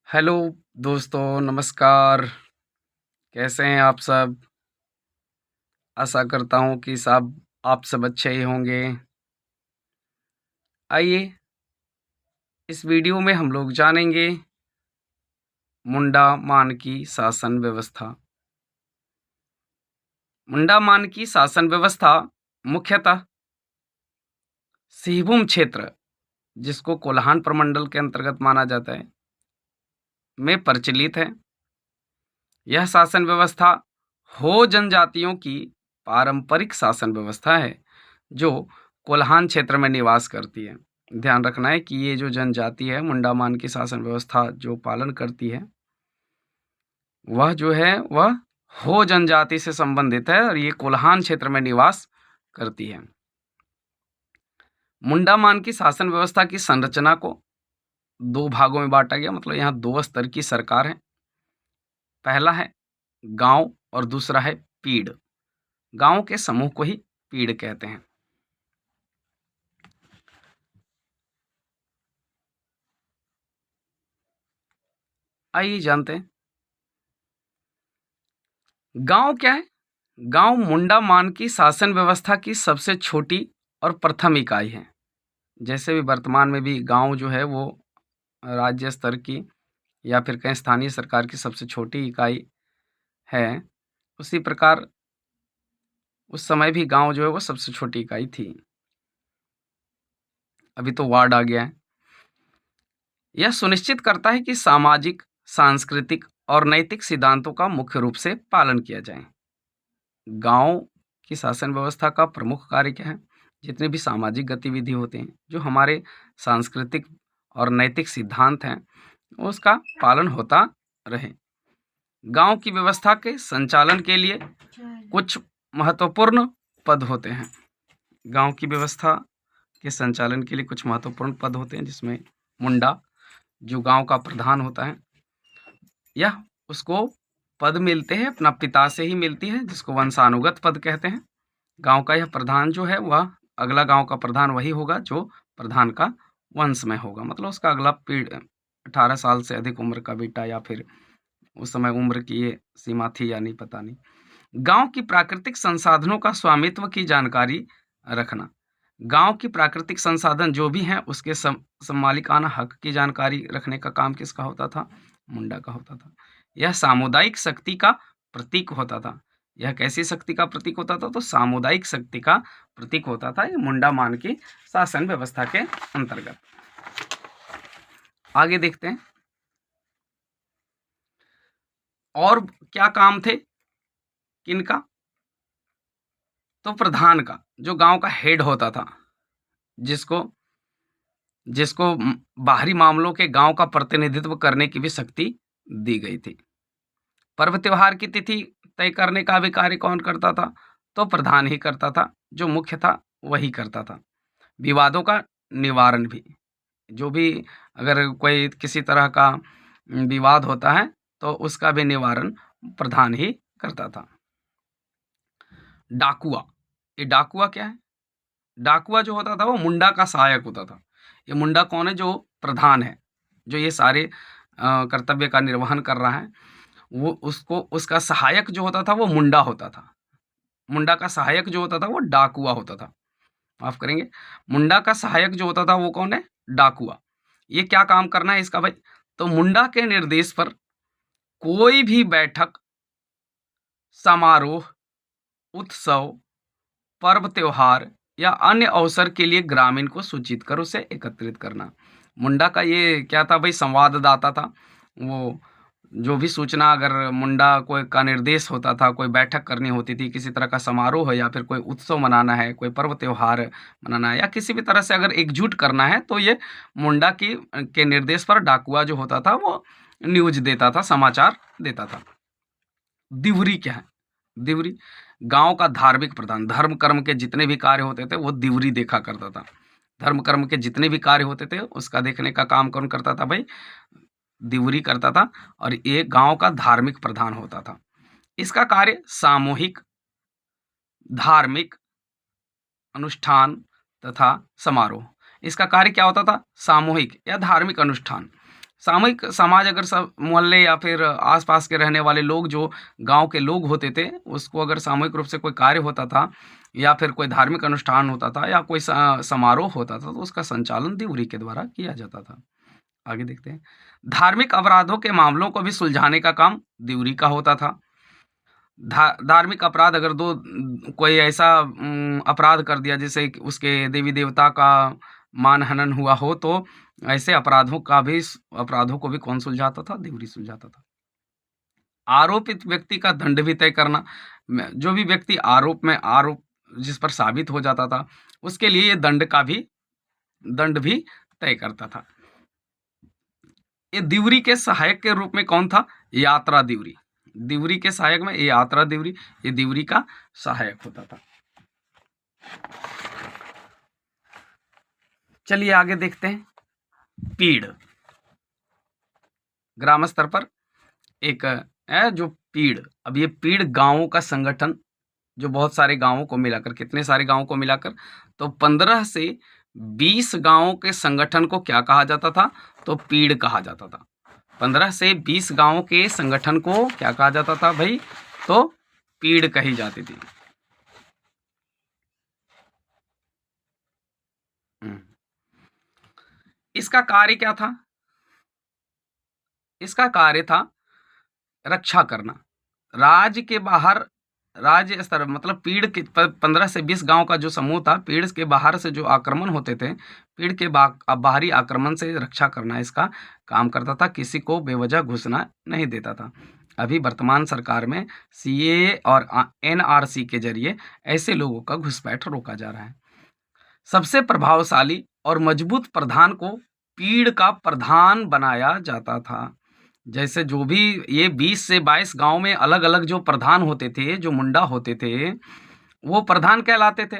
Hello दोस्तों, नमस्कार। कैसे हैं आप सब? आशा करता हूँ कि सब आप सब अच्छे ही होंगे। आइए, इस वीडियो में हम लोग जानेंगे मुंडा-मान की शासन व्यवस्था। मुंडा-मान की शासन व्यवस्था मुख्यतः सिंहभूम क्षेत्र, जिसको कोल्हान प्रमंडल के अंतर्गत माना जाता है, में प्रचलित है। यह शासन व्यवस्था हो जनजातियों की पारंपरिक शासन व्यवस्था है, जो कोल्हान क्षेत्र में निवास करती है। ध्यान रखना है कि ये जो जनजाति है मुंडामान की शासन व्यवस्था जो पालन करती है, वह जो है वह हो जनजाति से संबंधित है और ये कोल्हान क्षेत्र में निवास करती है। मुंडामान की शासन व्यवस्था की संरचना को दो भागों में बांटा गया, मतलब यहाँ दो स्तर की सरकार है। पहला है गांव और दूसरा है पीड़। गांव के समूह को ही पीड़ कहते हैं। आइए जानते हैं गांव क्या है। गांव मुंडामान की शासन व्यवस्था की सबसे छोटी और प्रथम इकाई है। जैसे भी वर्तमान में भी गांव जो है वो राज्य स्तर की या फिर कहीं स्थानीय सरकार की सबसे छोटी इकाई है, उसी प्रकार उस समय भी गांव जो है वो सबसे छोटी इकाई थी। अभी तो वार्ड आ गया है। यह सुनिश्चित करता है कि सामाजिक, सांस्कृतिक और नैतिक सिद्धांतों का मुख्य रूप से पालन किया जाए। गांव की शासन व्यवस्था का प्रमुख कार्य क्या है? जितने भी सामाजिक गतिविधि होते हैं, जो हमारे सांस्कृतिक और नैतिक सिद्धांत हैं, उसका पालन होता रहे। गांव की व्यवस्था के संचालन के लिए कुछ महत्वपूर्ण पद होते हैं। गांव की व्यवस्था के संचालन के लिए कुछ महत्वपूर्ण पद होते हैं, जिसमें मुंडा, जो गांव का प्रधान होता है, यह उसको पद मिलते हैं अपना पिता से ही मिलती है, जिसको वंशानुगत पद कहते हैं। गांव का यह प्रधान जो है वह अगला गांव का प्रधान वही होगा जो प्रधान का वंश में होगा, मतलब उसका अगला पीढ़ 18 साल से अधिक उम्र का बेटा, या फिर उस समय उम्र की ये सीमा थी या नहीं पता नहीं। गांव की प्राकृतिक संसाधनों का स्वामित्व की जानकारी रखना। गांव की प्राकृतिक संसाधन जो भी हैं उसके मालिकाना हक की जानकारी रखने का काम किसका होता था? मुंडा का होता था। यह सामुदायिक शक्ति का प्रतीक होता था। यह कैसी शक्ति का प्रतीक होता था? तो सामुदायिक शक्ति का प्रतीक होता था ये मुंडा मान की शासन व्यवस्था के अंतर्गत। आगे देखते हैं और क्या काम थे किनका? तो प्रधान का, जो गांव का हेड होता था, जिसको जिसको बाहरी मामलों के गांव का प्रतिनिधित्व करने की भी शक्ति दी गई थी। पर्व त्योहार की तिथि तय करने का भी कार्य कौन करता था? तो प्रधान ही करता था, जो मुख्य था वही करता था। विवादों का निवारण भी, जो भी अगर कोई किसी तरह का विवाद होता है तो उसका भी निवारण प्रधान ही करता था। डाकुआ, ये डाकुआ क्या है? डाकुआ जो होता था वो मुंडा का सहायक होता था। ये मुंडा कौन है? जो प्रधान है, जो ये सारे कर्तव्य का निर्वहन कर रहा है, वो उसको उसका सहायक जो होता था वो मुंडा होता था। मुंडा का सहायक जो होता था वो डाकुआ होता था। माफ करेंगे, मुंडा का सहायक जो होता था वो कौन है? डाकुआ। ये क्या काम करना है इसका भाई? तो मुंडा के निर्देश पर कोई भी बैठक, समारोह, उत्सव, पर्व त्योहार या अन्य अवसर के लिए ग्रामीण को सूचित कर उसे एकत्रित करना। मुंडा का ये क्या था भाई? संवाददाता था। वो जो भी सूचना अगर मुंडा कोई का निर्देश होता था, कोई बैठक करनी होती थी, किसी तरह का समारोह है या फिर कोई उत्सव मनाना है, कोई पर्व त्योहार मनाना है या किसी भी तरह से अगर एकजुट करना है, तो ये मुंडा की के निर्देश पर डाकुआ जो होता था वो न्यूज़ देता था, समाचार देता था। दिवरी क्या है? दिवरी गांव का धार्मिक प्रधान। धर्म कर्म के जितने भी कार्य होते थे वो दिवरी देखा करता था। धर्म कर्म के जितने भी कार्य होते थे उसका देखने का काम कौन करता था भाई? दिवरी करता था। और ये गांव का धार्मिक प्रधान होता था। इसका कार्य सामूहिक धार्मिक अनुष्ठान तथा समारोह। इसका कार्य क्या होता था? सामूहिक या धार्मिक अनुष्ठान। सामूहिक समाज अगर सब मोहल्ले या फिर आसपास के रहने वाले लोग जो गांव के लोग होते थे, उसको अगर सामूहिक रूप से कोई कार्य होता था या फिर कोई धार्मिक अनुष्ठान होता था या कोई समारोह होता था, तो उसका संचालन दिउरी के द्वारा किया जाता था। आगे देखते हैं। धार्मिक अपराधों के मामलों को भी सुलझाने का काम दिउरी का होता था। धार्मिक अपराध अगर दो कोई ऐसा अपराध कर दिया जिससे कि उसके देवी देवता का मानहनन हुआ हो, तो ऐसे अपराधों को भी कौन सुलझाता था? दिउरी सुलझाता था। आरोपित व्यक्ति का दंड भी तय करना, जो भी व्यक्ति आरोप जिस पर साबित हो जाता था, उसके लिए ये दंड भी तय करता था। ये दिउरी के सहायक के रूप में कौन था? यात्रा दिउरी। दिउरी के सहायक में ये यात्रा दिउरी, ये दिउरी का सहायक होता था। चलिए आगे देखते हैं। पीड़, ग्राम स्तर पर एक है जो पीड़। अब ये पीड़ गांवों का संगठन, जो बहुत सारे गांवों को मिलाकर, कितने सारे गांवों को मिलाकर, तो 15 से 20 गांवों के संगठन को क्या कहा जाता था? तो पीड़ कहा जाता था। 15 से 20 गांवों के संगठन को क्या कहा जाता था भाई? तो पीड़ कही जाती थी। इसका कार्य क्या था? इसका कार्य था रक्षा करना। राज्य के बाहर, राज्य स्तर मतलब पीड़ के 15 से 20 गांव का जो समूह था, पीड़ के बाहर से जो आक्रमण होते थे, पीड़ के बाहरी आक्रमण से रक्षा करना इसका काम करता था। किसी को बेवजह घुसना नहीं देता था। अभी वर्तमान सरकार में सीएए और एनआरसी के जरिए ऐसे लोगों का घुसपैठ रोका जा रहा है। सबसे प्रभावशाली और मजबूत प्रधान को पीड़ का प्रधान बनाया जाता था। जैसे जो भी ये 20 से 22 गांव में अलग अलग जो प्रधान होते थे, जो मुंडा होते थे, वो प्रधान कहलाते थे।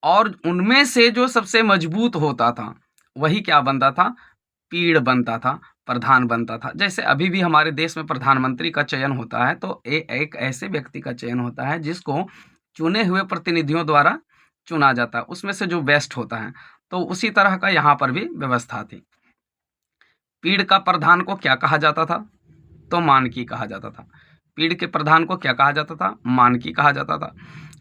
और उनमें से जो सबसे मजबूत होता था, वही क्या बनता था? पीड़ बनता था, प्रधान बनता था। जैसे अभी भी हमारे देश में प्रधानमंत्री का चयन होता है, तो एक ऐसे व्यक्ति का चयन होता है जिसको चुने हुए प्रतिनिधियों द्वारा चुना जाता है, उसमें से जो बेस्ट होता है। तो उसी तरह का यहाँ पर भी व्यवस्था थी। पीड़ का प्रधान को क्या कहा जाता था? तो मानकी कहा जाता था। पीड़ के प्रधान को क्या कहा जाता था? मानकी कहा जाता था।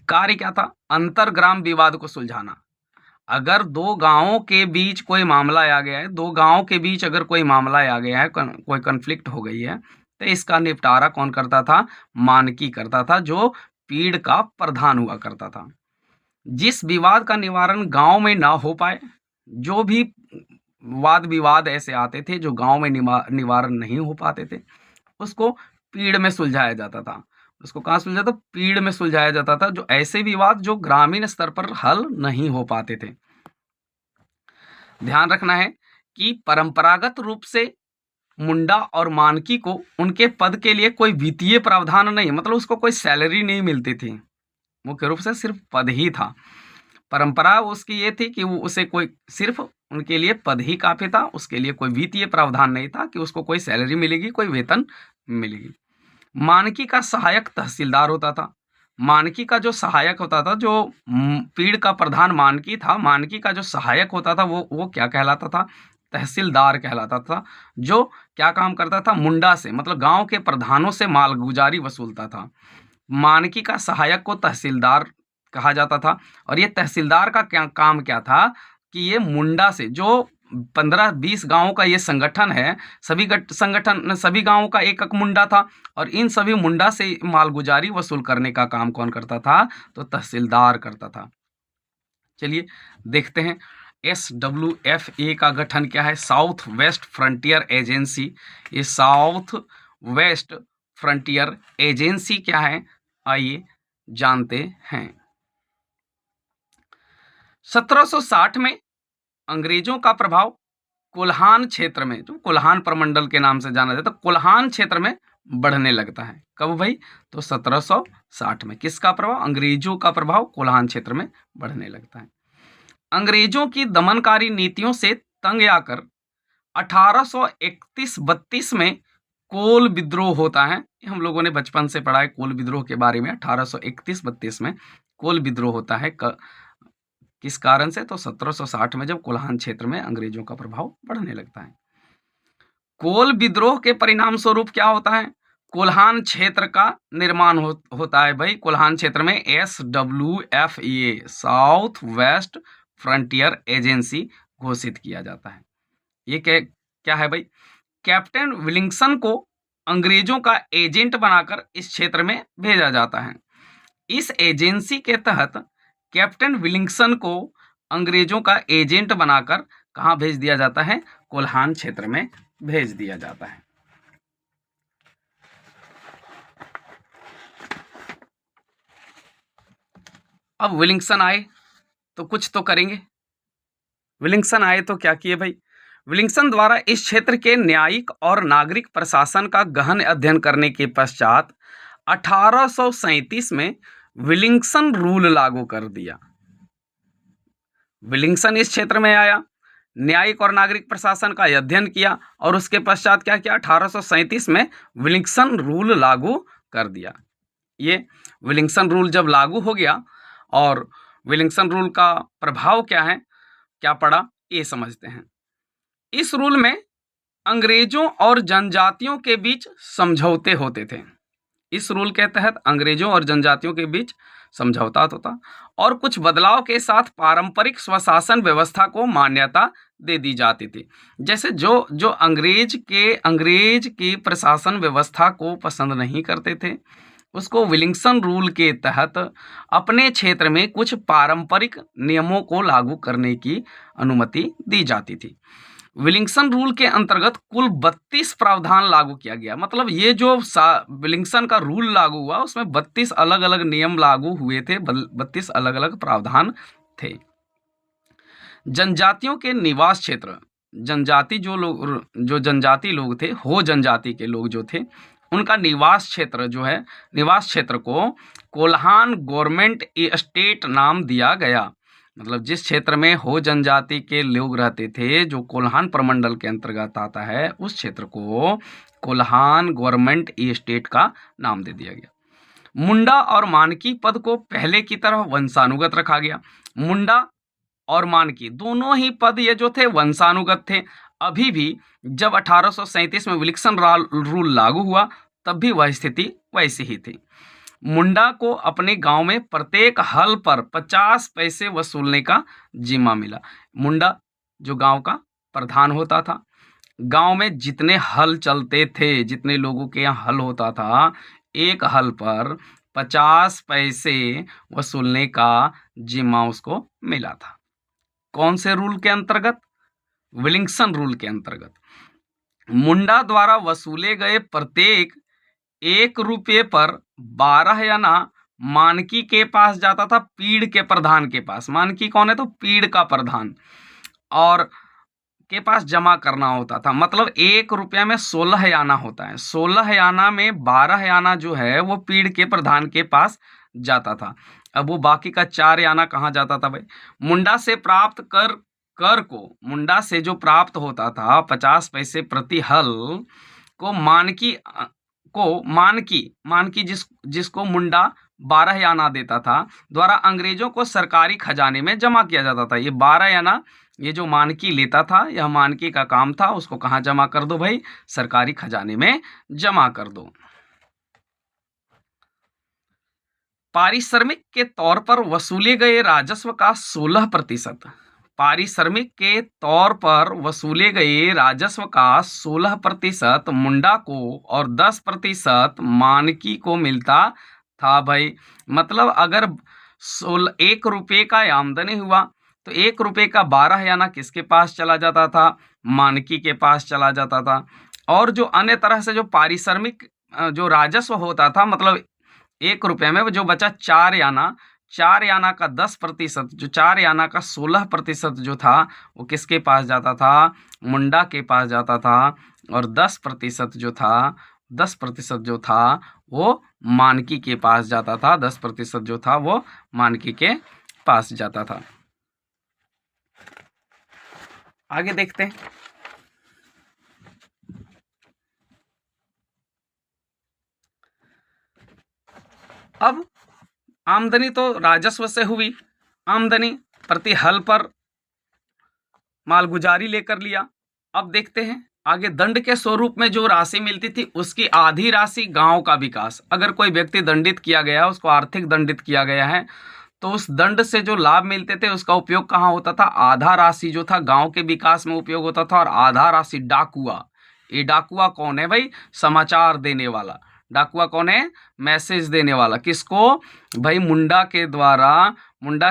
कार्य क्या था? अंतरग्राम विवाद को सुलझाना। अगर दो गांवों के बीच कोई मामला आ गया है, दो गांवों के बीच अगर कोई मामला आ गया है, कोई कन्फ्लिक्ट हो गई है, तो इसका निपटारा कौन करता था? मानकी करता था, जो पीड़ का प्रधान हुआ करता था। जिस विवाद का निवारण गांव में ना हो पाए, जो भी वाद विवाद ऐसे आते थे जो गांव में निवारण नहीं हो पाते थे, उसको पीड़ में सुलझाया जाता था। उसको कहाँ सुलझाता? पीड़ में सुलझाया जाता था। जो ऐसे विवाद जो ग्रामीण स्तर पर हल नहीं हो पाते थे। ध्यान रखना है कि परंपरागत रूप से मुंडा और मानकी को उनके पद के लिए कोई वित्तीय प्रावधान नहीं, मतलब उसको कोई सैलरी नहीं मिलती थी। मुख्य रूप से सिर्फ पद ही था। परंपरा उसकी ये थी कि वो उसे कोई सिर्फ उनके लिए पद ही काफी था, उसके लिए कोई वित्तीय प्रावधान नहीं था कि उसको कोई सैलरी मिलेगी, कोई वेतन मिलेगी। मानकी का सहायक तहसीलदार होता था। मानकी का जो सहायक होता था, जो पीड़ का प्रधान मानकी था, मानकी का जो सहायक होता था वो क्या कहलाता था? तहसीलदार कहलाता था। जो क्या काम करता था? मुंडा से, मतलब गांव के प्रधानों से मालगुजारी वसूलता था। मानकी का सहायक को तहसीलदार कहा जाता था। और ये तहसीलदार का क्या काम क्या था कि ये मुंडा से, जो 15-20 गांवों का ये संगठन है, सभी गांवों का एक एक मुंडा था, और इन सभी मुंडा से मालगुजारी वसूल करने का काम कौन करता था? तो तहसीलदार करता था। चलिए देखते हैं SWFA का गठन क्या है? South west frontier agency. ये साउथ वेस्ट फ्रंटियर एजेंसी क्या है? आइए जानते हैं। 1760 में अंग्रेजों का प्रभाव कोल्हान क्षेत्र में, जो कोल्हान प्रमंडल के नाम से जाना जाता है, कोल्हान क्षेत्र में बढ़ने लगता है। कब भाई? तो 1760 में। किसका प्रभाव? अंग्रेजों का प्रभाव कोल्हान क्षेत्र में बढ़ने लगता है। अंग्रेजों की दमनकारी नीतियों से तंग आकर 1831-32 में कोल विद्रोह होता है। हम लोगों ने बचपन से पढ़ा है कोल विद्रोह के बारे में। 1831-32 में कोल विद्रोह होता है। किस कारण से? तो 1760 में, जब कोल्हान क्षेत्र में अंग्रेजों का प्रभाव बढ़ने लगता है। कोल विद्रोह के परिणाम स्वरूप क्या होता है, कोल्हान क्षेत्र का निर्माण होता है भाई। कोल्हान क्षेत्र में SWFA south west frontier agency घोषित किया जाता है। ये क्या है भाई, कैप्टन विलिंगसन को अंग्रेजों का एजेंट बनाकर इस क्षेत्र में भेजा जाता है। इस एजेंसी के तहत कैप्टन विलिंगसन को अंग्रेजों का एजेंट बनाकर कहाँ भेज दिया जाता है, कोल्हान क्षेत्र में भेज दिया जाता है। अब विलिंगसन आए तो कुछ तो करेंगे। विलिंगसन आए तो क्या किए भाई, विलिंगसन द्वारा इस क्षेत्र के न्यायिक और नागरिक प्रशासन का गहन अध्ययन करने के पश्चात 1837 में विलिंगसन रूल लागू कर दिया। विलिंगसन इस क्षेत्र में आया, न्यायिक और नागरिक प्रशासन का अध्ययन किया और उसके पश्चात क्या किया, 1837 में विलिंगसन रूल लागू कर दिया। ये विलिंगसन रूल जब लागू हो गया और विलिंगसन रूल का प्रभाव क्या है, क्या पड़ा, ये समझते हैं। इस रूल में अंग्रेजों और जनजातियों के बीच समझौते होते थे। इस रूल के तहत अंग्रेजों और जनजातियों के बीच समझौता होता और कुछ बदलाव के साथ पारंपरिक स्वशासन व्यवस्था को मान्यता दे दी जाती थी। जैसे जो अंग्रेज की प्रशासन व्यवस्था को पसंद नहीं करते थे, उसको विलिंगसन रूल के तहत अपने क्षेत्र में कुछ पारंपरिक नियमों को लागू करने की अनुमति दी जाती थी। विलिंगसन रूल के अंतर्गत कुल 32 प्रावधान लागू किया गया। मतलब ये जो विलिंगसन का रूल लागू हुआ उसमें 32 अलग अलग नियम लागू हुए थे, 32 अलग अलग प्रावधान थे। जनजातियों के निवास क्षेत्र, जनजाति जो जनजाति लोग थे, हो जनजाति के लोग जो थे, उनका निवास क्षेत्र जो है, निवास क्षेत्र को कोल्हान गवर्नमेंट एस्टेट नाम दिया गया। मतलब जिस क्षेत्र में हो जनजाति के लोग रहते थे, जो कोल्हान प्रमंडल के अंतर्गत आता है, उस क्षेत्र को कोल्हान गवर्नमेंट एस्टेट का नाम दे दिया गया। मुंडा और मानकी पद को पहले की तरह वंशानुगत रखा गया। मुंडा और मानकी दोनों ही पद ये जो थे वंशानुगत थे। अभी भी जब 1837 में विलिंगसन रूल लागू हुआ तब भी वह स्थिति वैसी ही थी। मुंडा को अपने गांव में प्रत्येक हल पर 50 पैसे वसूलने का जिम्मा मिला। मुंडा जो गांव का प्रधान होता था, गांव में जितने हल चलते थे, जितने लोगों के यहाँ हल होता था, एक हल पर 50 पैसे वसूलने का जिम्मा उसको मिला था। कौन से रूल के अंतर्गत, विलिंगसन रूल के अंतर्गत। मुंडा द्वारा वसूले गए प्रत्येक 1 रुपये पर 12 आना मानकी के पास जाता था, पीड़ के प्रधान के पास। मानकी कौन है, तो पीड़ का प्रधान, और के पास जमा करना होता था। मतलब 1 रुपया में 16 आना होता है। 16 आना में 12 आना जो है वो पीड़ के प्रधान के पास जाता था। अब वो बाकी का 4 आना कहाँ जाता था भाई, मानकी से प्राप्त कर को, मुंडा से जो प्राप्त होता था 50 पैसे प्रति हल को मानकी जिसको मुंडा 12 आना देता था, द्वारा अंग्रेजों को सरकारी खजाने में जमा किया जाता था। ये 12 आना ये जो मानकी लेता था, यह मानकी का काम था, उसको कहाँ जमा कर दो भाई, सरकारी खजाने में जमा कर दो। पारिश्रमिक के तौर पर वसूले गए राजस्व का 16%, पारिश्रमिक के तौर पर वसूले गए राजस्व का 16% मुंडा को और 10% मानकी को मिलता था भाई। मतलब अगर 1 रुपये का आमदनी हुआ तो 1 रुपये का 12 आना किसके पास चला जाता था, मानकी के पास चला जाता था। और जो अन्य तरह से जो पारिश्रमिक जो राजस्व होता था, मतलब 1 रुपये में जो बचा 4 आना का 10%, जो 4 आना का 16% जो था वो किसके पास जाता था, मुंडा के पास जाता था। और 10% जो था वो मानकी के पास जाता था। 10% जो था वो मानकी के पास जाता था। आगे देखते हैं। अब आमदनी तो राजस्व से हुई, आमदनी प्रति हल पर मालगुजारी लेकर लिया। अब देखते हैं आगे दंड के स्वरूप में जो राशि मिलती थी उसकी आधी राशि गांव का विकास। अगर कोई व्यक्ति दंडित किया गया, उसको आर्थिक दंडित किया गया है, तो उस दंड से जो लाभ मिलते थे उसका उपयोग कहाँ होता था? आधा राशि जो था गांव के विकास में उपयोग होता था, और आधा राशि डाकुआ। ये डाकुआ कौन है भाई? समाचार देने वाला। डाकुआ कौन है? मैसेज देने वाला। किसको? भाई मुंडा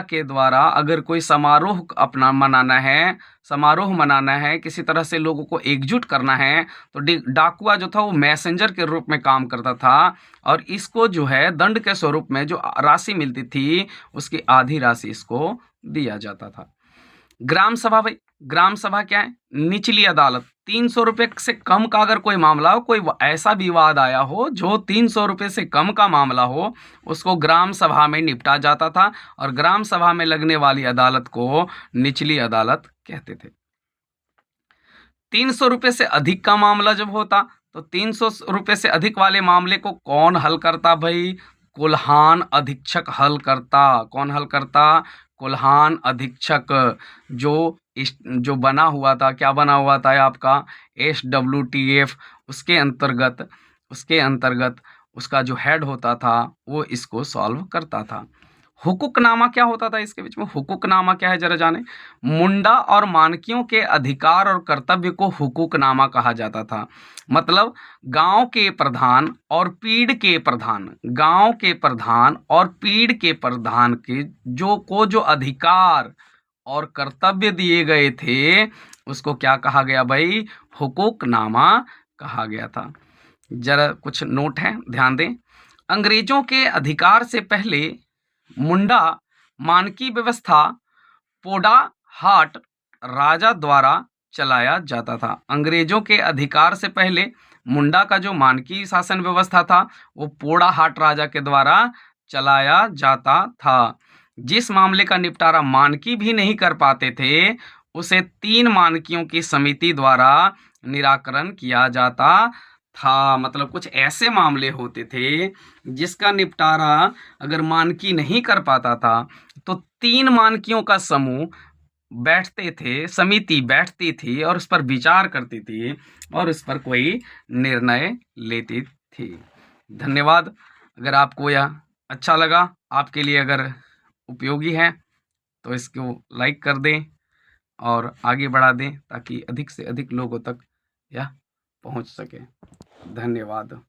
के द्वारा अगर कोई समारोह अपना मनाना है, समारोह मनाना है, किसी तरह से लोगों को एकजुट करना है, तो डाकुआ जो था वो मैसेंजर के रूप में काम करता था, और इसको जो है दंड के स्वरूप में जो राशि मिलती थी उसकी आधी राशि इसको दिया जाता था। ग्राम सभा भाई, ग्राम सभा क्या है? निचली अदालत। 300 रुपये से कम का अगर कोई मामला हो, कोई ऐसा विवाद आया हो जो 300 रुपये से कम का मामला हो, उसको ग्राम सभा में निपटा जाता था, और ग्राम सभा में लगने वाली अदालत को निचली अदालत कहते थे। 300 रुपये से अधिक का मामला जब होता, तो 300 रुपये से अधिक वाले मामले को कौन हल करता भाई? कुल्हान अधीक्षक हल करता। कौन हल करता? कुल्हान अधीक्षक। जो बना हुआ था, क्या बना हुआ था आपका? SWTF। उसके अंतर्गत उसका जो हेड होता था वो इसको सॉल्व करता था। हुकुकनामा क्या होता था इसके बीच में? हुकुकनामा क्या है जरा जाने। मुंडा और मानकियों के अधिकार और कर्तव्य को हुकुकनामा कहा जाता था। मतलब गांव के प्रधान और पीढ़ के प्रधान, गांव के प्रधान और पीढ़ के प्रधान के जो अधिकार और कर्तव्य दिए गए थे उसको क्या कहा गया भाई? हुकुकनामा कहा गया था। जरा कुछ नोट है, ध्यान दें। अंग्रेजों के अधिकार से पहले मुंडा मानकी व्यवस्था पोडा हाट राजा द्वारा चलाया जाता था। अंग्रेजों के अधिकार से पहले मुंडा का जो मानकी शासन व्यवस्था था वो पोडा हाट राजा के द्वारा चलाया जाता था। जिस मामले का निपटारा मानकी भी नहीं कर पाते थे उसे 3 मानकियों की समिति द्वारा निराकरण किया जाता था। मतलब कुछ ऐसे मामले होते थे जिसका निपटारा अगर मानकी नहीं कर पाता था तो 3 मानकियों का समूह बैठते थे, समिति बैठती थी और उस पर विचार करती थी और उस पर कोई निर्णय लेती थी। धन्यवाद। अगर आपको यह अच्छा लगा, आपके लिए अगर उपयोगी है तो इसको लाइक कर दें और आगे बढ़ा दें ताकि अधिक से अधिक लोगों तक यह पहुंच सके। धन्यवाद।